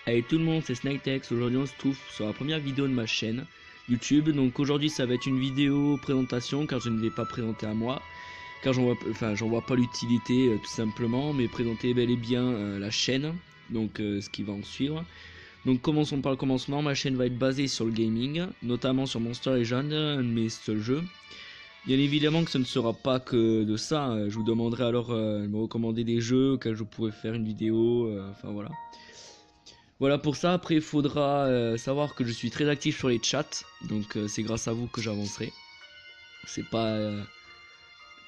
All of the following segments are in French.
Allez tout le monde, c'est Snaketex. Aujourd'hui on se trouve sur la première vidéo de ma chaîne YouTube. Donc aujourd'hui ça va être une vidéo présentation car je ne vais pas présenter à moi, car j'en vois pas l'utilité tout simplement, mais présenter bel et bien la chaîne, donc ce qui va en suivre. Donc commençons par le commencement. Ma chaîne va être basée sur le gaming, notamment sur Monster Legend, un de mes seuls jeux. Bien évidemment que ce ne sera pas que de ça, je vous demanderai alors de me recommander des jeux auxquels je pourrais faire une vidéo, enfin voilà. Voilà pour ça. Après il faudra savoir que je suis très actif sur les chats, donc c'est grâce à vous que j'avancerai. C'est pas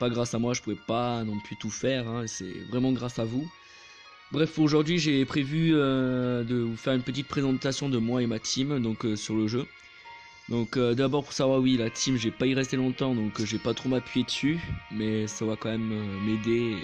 grâce à moi, je pouvais pas non plus tout faire, hein, c'est vraiment grâce à vous. Bref, aujourd'hui j'ai prévu de vous faire une petite présentation de moi et ma team, donc sur le jeu. Donc d'abord pour savoir, oui, la team, j'ai pas y rester longtemps, donc j'ai pas trop m'appuyer dessus, mais ça va quand même m'aider,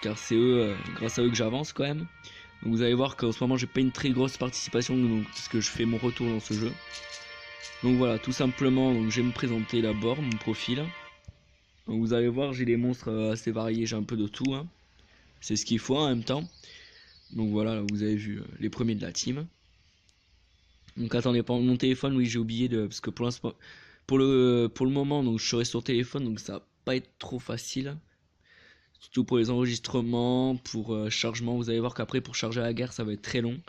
car c'est eux, grâce à eux que j'avance quand même. Donc vous allez voir qu'en ce moment j'ai pas une très grosse participation, donc, parce que je fais mon retour dans ce jeu. Donc voilà, tout simplement, donc je vais me présenter d'abord mon profil. Donc vous allez voir, j'ai des monstres assez variés, j'ai un peu de tout, hein. C'est ce qu'il faut en même temps. Donc voilà, là, vous avez vu les premiers de la team. Donc attendez, pas mon téléphone, oui, j'ai oublié de, parce que pour l'instant, pour le moment, donc je serai sur téléphone, donc ça va pas être trop facile. Surtout pour les enregistrements, pour chargement. Vous allez voir qu'après pour charger la guerre, ça va être très long.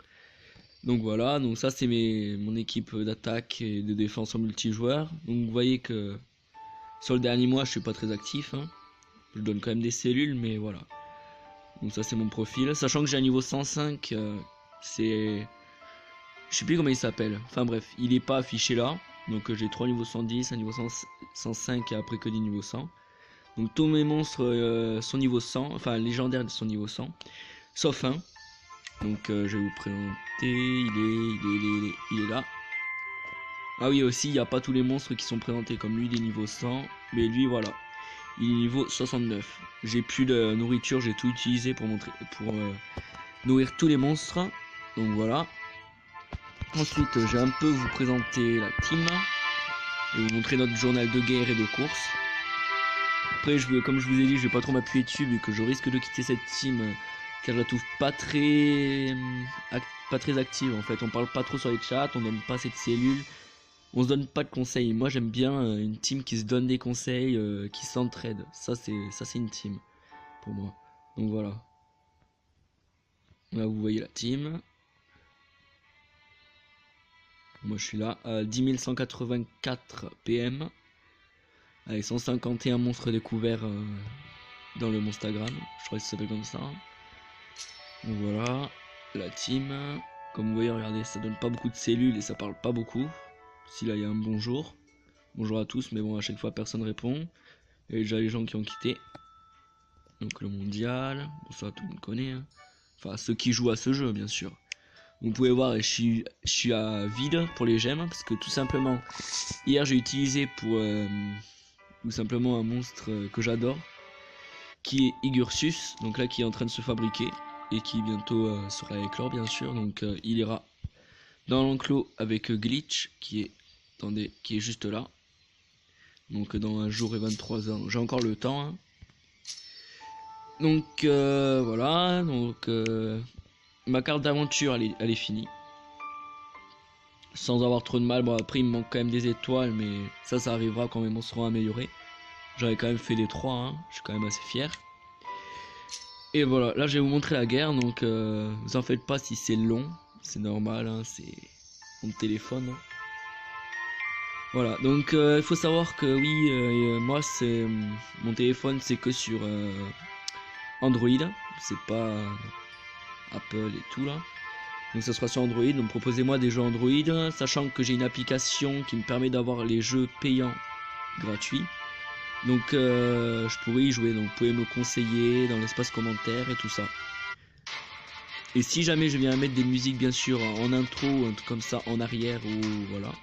Donc voilà, donc ça c'est mon équipe d'attaque et de défense en multijoueur. Donc vous voyez que sur le dernier mois, je suis pas très actif, hein. Je donne quand même des cellules, mais voilà. Donc ça c'est mon profil. Sachant que j'ai un niveau 105, c'est... Je sais plus comment il s'appelle. Enfin bref, il est pas affiché là. Donc j'ai 3 niveaux 110, un niveau 105 et après que des niveaux 100. Donc tous mes monstres sont niveau 100, enfin légendaires sont niveau 100. Sauf un. Donc je vais vous présenter, il est là. Ah oui, aussi il n'y a pas tous les monstres qui sont présentés, comme lui il est niveau 100. Mais lui voilà, il est niveau 69. J'ai plus de nourriture, j'ai tout utilisé pour nourrir tous les monstres. Donc voilà. Ensuite, je vais un peu vous présenter la team et vous montrer notre journal de guerre et de course. Après, comme je vous ai dit, je vais pas trop m'appuyer dessus vu que je risque de quitter cette team car je la trouve pas très active en fait. On parle pas trop sur les chats, on donne pas cette cellule, on se donne pas de conseils. Moi, j'aime bien une team qui se donne des conseils, qui s'entraide. Ça c'est une team pour moi. Donc voilà. Là, vous voyez la team. Moi je suis là à 10 184 PM avec 151 monstres découverts dans le Monstagram, je crois que ça s'appelle comme ça. Donc voilà, la team. Comme vous voyez, regardez, ça donne pas beaucoup de cellules et ça parle pas beaucoup. Si là il y a un bonjour. Bonjour à tous, mais bon, à chaque fois personne répond. Il y a déjà les gens qui ont quitté. Donc le mondial, bon ça tout le monde connaît, hein. Enfin ceux qui jouent à ce jeu bien sûr. Vous pouvez voir, je suis à vide pour les gemmes parce que tout simplement hier j'ai utilisé pour tout simplement un monstre que j'adore qui est Igursus, donc là qui est en train de se fabriquer et qui bientôt sera éclore bien sûr. Donc il ira dans l'enclos avec Glitch qui est juste là. Donc dans un jour et 23 heures, j'ai encore le temps, hein. Donc voilà, donc ma carte d'aventure elle est finie. Sans avoir trop de mal. Bon après il me manque quand même des étoiles, mais ça arrivera quand mes monstres seront améliorés. J'avais quand même fait les 3, hein. Je suis quand même assez fier. Et voilà, là je vais vous montrer la guerre, donc vous en faites pas si c'est long, c'est normal, hein, c'est mon téléphone, hein. Voilà, donc il faut savoir que oui, moi c'est mon téléphone c'est que sur Android, c'est pas Apple et tout là. Donc ça sera sur Android, donc proposez-moi des jeux Android, sachant que j'ai une application qui me permet d'avoir les jeux payants gratuits. Donc je pourrais y jouer, donc vous pouvez me conseiller dans l'espace commentaire et tout ça. Et si jamais je viens à mettre des musiques bien sûr en intro ou un truc comme ça en arrière ou voilà,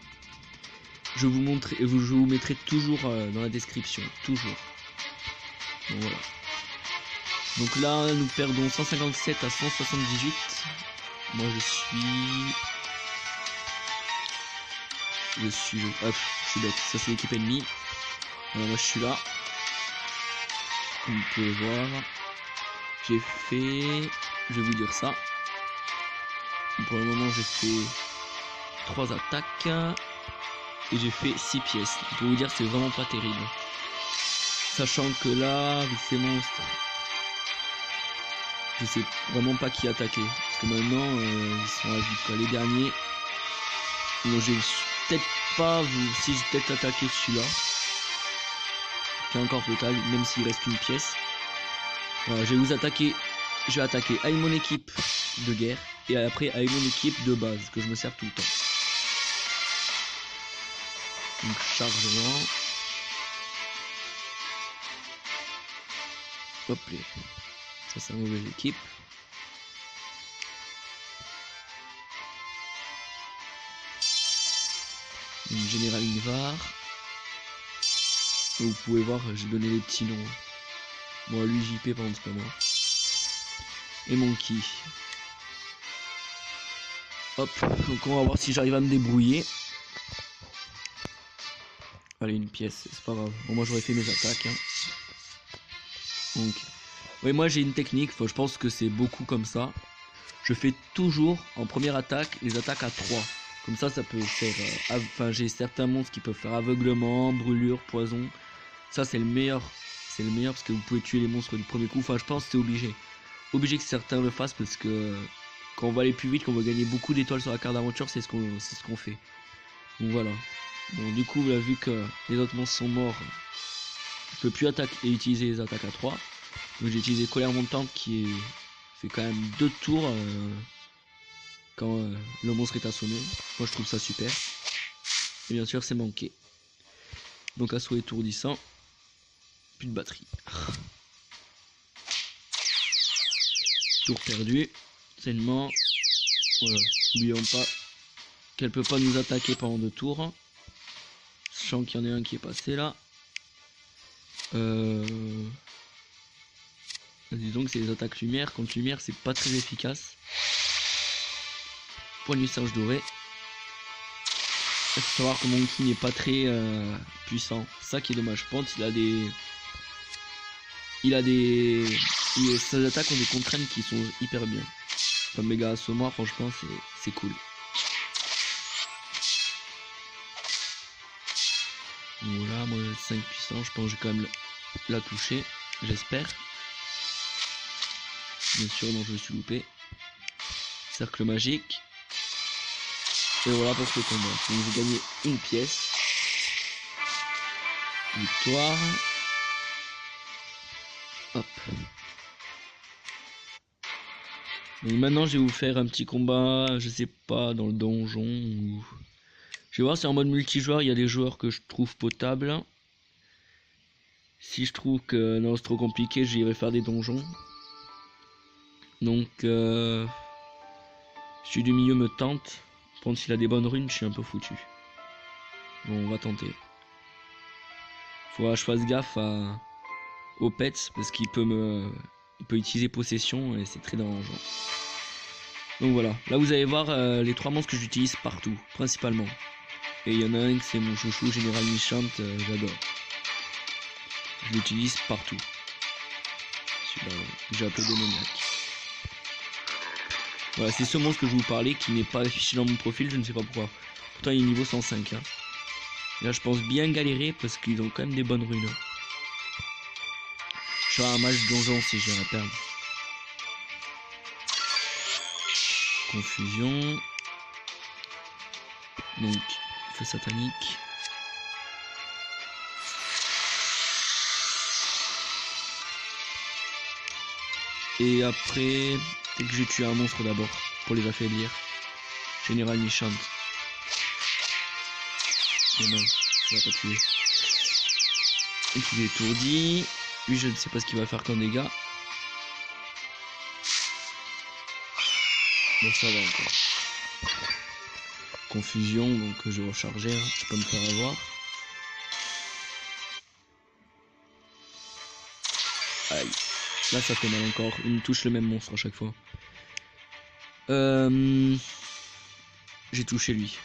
je vous mettrai toujours dans la description, toujours. Donc voilà. Donc là nous perdons 157 à 178. Moi je suis hop, je suis bête, ça c'est l'équipe ennemie. Voilà, moi je suis là. Comme vous pouvez voir, j'ai fait, je vais vous dire ça. Pour le moment j'ai fait 3 attaques et j'ai fait 6 pièces. Pour vous dire c'est vraiment pas terrible. Sachant que là, avec ces monstres, je sais vraiment pas qui attaquer. Parce que maintenant ils sont à vie quoi. Les derniers. Donc j'ai peut-être pas vous. Si j'ai peut-être attaqué celui-là. Qui est encore total, même s'il reste une pièce. Voilà, je vais vous attaquer. Je vais attaquer avec mon équipe de guerre. Et après avec mon équipe de base. Que je me sers tout le temps. Donc chargement. Hop là. Ça c'est une mauvaise équipe. Une Général Invar. Vous pouvez voir, j'ai donné les petits noms. Bon, lui JP par contre c'est pas moi. Et Monkey. Hop, donc on va voir si j'arrive à me débrouiller. Allez, une pièce, c'est pas grave. Bon, moi j'aurais fait mes attaques. Hein. Donc, oui, moi j'ai une technique, je pense que c'est beaucoup comme ça. Je fais toujours en première attaque les attaques à 3. Comme ça peut faire... Enfin, j'ai certains monstres qui peuvent faire aveuglement, brûlure, poison. Ça c'est le meilleur. C'est le meilleur parce que vous pouvez tuer les monstres du premier coup. Enfin, je pense que c'est obligé. Obligé que certains le fassent parce que quand on va aller plus vite, quand on va gagner beaucoup d'étoiles sur la carte d'aventure, c'est ce qu'on fait. Donc voilà. Bon, du coup, là, vu que les autres monstres sont morts, je peux plus attaquer et utiliser les attaques à 3. Donc j'ai utilisé colère montante qui fait quand même 2 tours quand le monstre est assommé. Moi je trouve ça super. Et bien sûr c'est manqué. Donc assaut étourdissant. Plus de batterie. Tour perdu. Sainement. Voilà. N'oublions pas qu'elle peut pas nous attaquer pendant 2 tours. Sachant qu'il y en a un qui est passé là. Disons que c'est les attaques lumière. Contre lumière c'est pas très efficace. Point du singe doré. Il faut savoir que mon ki n'est pas très puissant. Ça qui est dommage. Je pense qu'il a des... Ses attaques ont des contraintes qui sont hyper bien. Comme méga assommoir, franchement c'est cool. Voilà, moi 5 puissants, je pense que je vais quand même la toucher. J'espère. Bien sûr, non, je me suis loupé. Cercle magique. Et voilà pour ce combat. Donc j'ai gagné une pièce. Victoire. Hop. Donc maintenant je vais vous faire un petit combat, je sais pas, dans le donjon ou... Je vais voir si en mode multijoueur il y a des joueurs que je trouve potables. Si je trouve que non c'est trop compliqué, j'irai faire des donjons. Donc celui du milieu me tente. Par contre s'il a des bonnes runes, je suis un peu foutu. Bon, on va tenter. Faudra que je fasse gaffe au pets parce qu'il peut utiliser possession et c'est très dérangeant. Donc voilà, là vous allez voir les 3 monstres que j'utilise partout, principalement. Et il y en a un que c'est mon chouchou, Général Nichant, j'adore. Je l'utilise partout. Celui-là, j'ai appelé démoniaque. Voilà, c'est ce monstre que je vous parlais qui n'est pas affiché dans mon profil, je ne sais pas pourquoi. Pourtant il est niveau 105. Hein. Là je pense bien galérer parce qu'ils ont quand même des bonnes runes. Je ferai un match donjon si j'ai à perdre. Confusion. Donc, feu satanique. Et après, dès que j'ai tué un monstre d'abord, pour les affaiblir. Général Nichant. Mais non, ça va pas tuer. Et il est étourdi. Lui, je ne sais pas ce qu'il va faire comme dégâts. Bon, ça va encore. Confusion, donc je vais recharger, hein. Je peux me faire avoir. Aïe. Là, ça fait mal encore. Il me touche le même monstre à chaque fois. J'ai touché lui.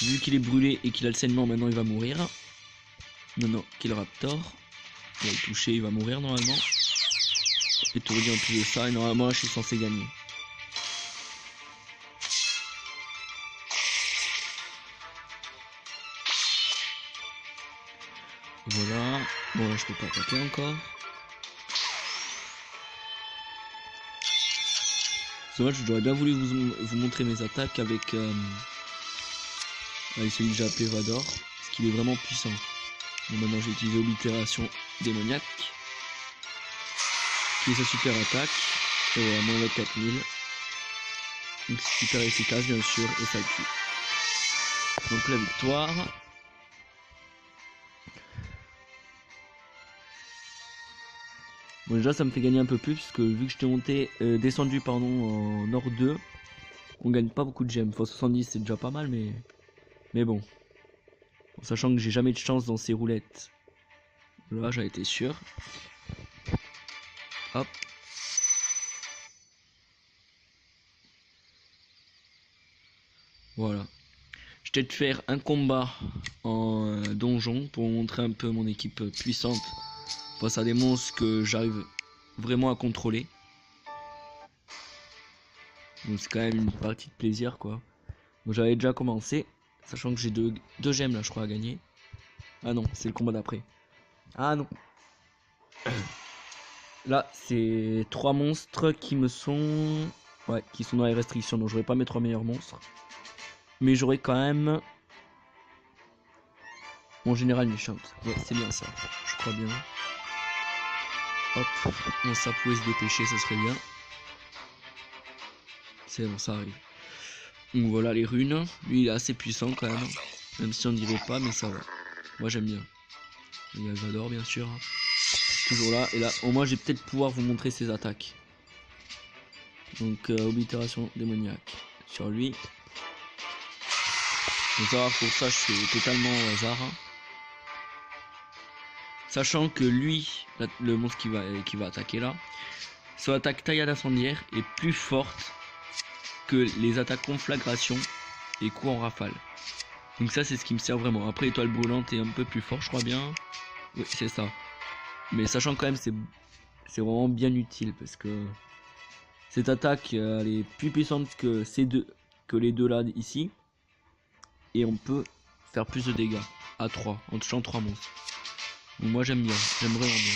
Vu qu'il est brûlé et qu'il a le saignement, maintenant il va mourir. Non, Kill Raptor. Il va le toucher, il va mourir normalement. étourdi en plus de ça, et normalement je suis censé gagner. Voilà, bon là je peux pas attaquer encore. C'est dommage, j'aurais bien voulu vous montrer mes attaques avec celui que j'ai appelé Vador, parce qu'il est vraiment puissant. Bon, maintenant j'ai utilisé Oblitération démoniaque, qui est sa super attaque, et voilà, moins de 4000. Donc c'est super efficace bien sûr, et ça le tue. Donc la victoire. Bon déjà ça me fait gagner un peu plus, parce que vu que j'étais monté, descendu pardon en Or 2, on gagne pas beaucoup de gemmes. Enfin 70 c'est déjà pas mal, mais bon. En sachant que j'ai jamais de chance dans ces roulettes. Là j'ai été sûr. Hop. Voilà. Je vais peut-être faire un combat en donjon pour montrer un peu mon équipe puissante face à des monstres que j'arrive vraiment à contrôler. Donc c'est quand même une partie de plaisir quoi. Donc j'avais déjà commencé, sachant que j'ai deux gemmes là je crois à gagner. Ah non, c'est le combat d'après. Ah non. Là c'est 3 monstres qui me sont... Ouais, qui sont dans les restrictions, donc j'aurais pas mes 3 meilleurs monstres. Mais j'aurais quand même mon général méchant. Ouais, c'est bien ça, je crois bien. Hop, bon, ça pouvait se dépêcher, ça serait bien. C'est bon, ça arrive. Donc voilà les runes. Lui il est assez puissant quand même si on dirait pas, mais ça va. Moi j'aime bien. Il y a Vador bien sûr. Toujours là, et là au moins j'ai peut-être pouvoir vous montrer ses attaques. Donc Oblitération démoniaque sur lui. Donc ça, pour ça je fais totalement au hasard. Sachant que lui, le monstre qui va attaquer là, son attaque taillade incendiaire est plus forte que les attaques conflagration et coup en rafale. Donc ça c'est ce qui me sert vraiment. Après étoile brûlante est un peu plus fort je crois bien. Oui c'est ça. Mais sachant quand même c'est vraiment bien utile parce que cette attaque elle est plus puissante que les deux là ici. Et on peut faire plus de dégâts à 3 en touchant 3 monstres. Donc moi j'aime bien, j'aime vraiment bien.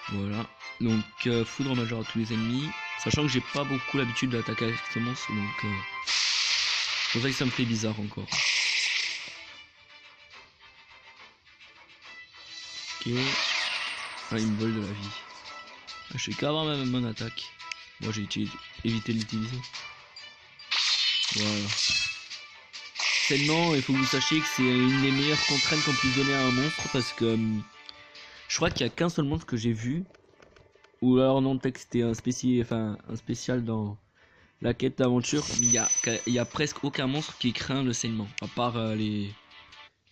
Voilà, donc foudre majeure à tous les ennemis. Sachant que j'ai pas beaucoup l'habitude d'attaquer avec ce monstre, donc c'est pour ça que ça me fait bizarre encore. Ok. Ah, il me vole de la vie. Je sais qu'avoir même mon attaque. Moi j'ai évité de l'utiliser. Voilà. Tellement, il faut que vous sachiez que c'est une des meilleures contraintes qu'on puisse donner à un monstre parce que je crois qu'il n'y a qu'un seul monstre que j'ai vu. Ou alors non, peut-être que c'était un spécial dans la quête d'aventure. Il y a presque aucun monstre qui craint le saignement. À part les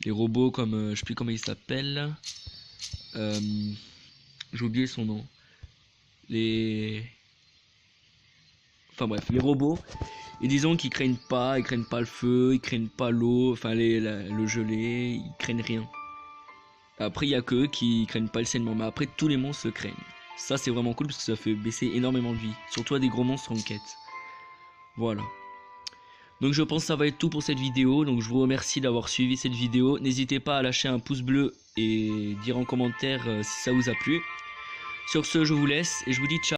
robots comme, je sais plus comment ils s'appellent. J'ai oublié son nom. Enfin bref, les robots. Et disons qu'ils craignent pas le feu, ils craignent pas l'eau, enfin le gelé, ils craignent rien. Après il y a que eux qui craignent pas le saignement, mais après tous les monstres se craignent. Ça c'est vraiment cool parce que ça fait baisser énormément de vie, surtout à des gros monstres en quête. Voilà. Donc je pense que ça va être tout pour cette vidéo, donc je vous remercie d'avoir suivi cette vidéo. N'hésitez pas à lâcher un pouce bleu et dire en commentaire si ça vous a plu. Sur ce je vous laisse et je vous dis ciao.